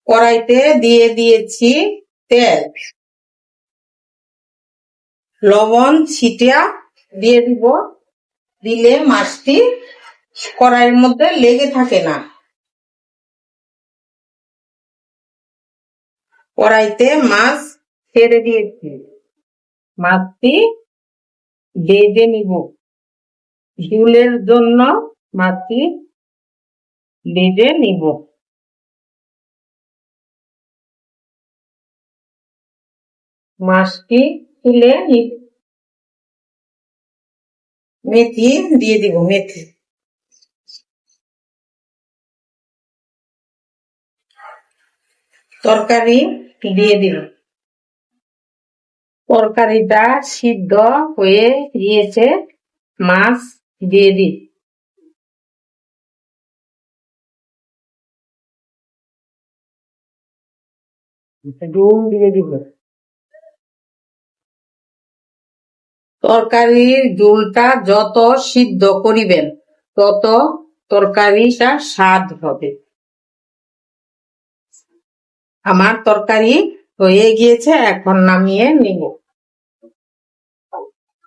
কড়াইতে দিয়ে দিয়েছি তেল, লবণ ছিটিয়া দিয়ে দিব, দিলে মাছটি কড়াইয়ের মধ্যে লেগে থাকে না। কড়াইতে মাছ ছেড়ে দিয়েছি, মাছটি ভেজে নিব। ঝোলের জন্য মাছটি ভেজে নিব। মাছটি তুলে মেথি দিয়ে দিব, মেথি তরকারি দিয়ে দিব। তরকারিটা সিদ্ধ হয়ে গিয়েছে, মাছ দিয়ে দিই। নুন দিয়ে দিব। তরকারির ঝোলটা যত সিদ্ধ করিবেন তত তরকারিটা স্বাদ হবে। আমার তরকারি হয়ে গিয়েছে, এখন নামিয়ে নিব।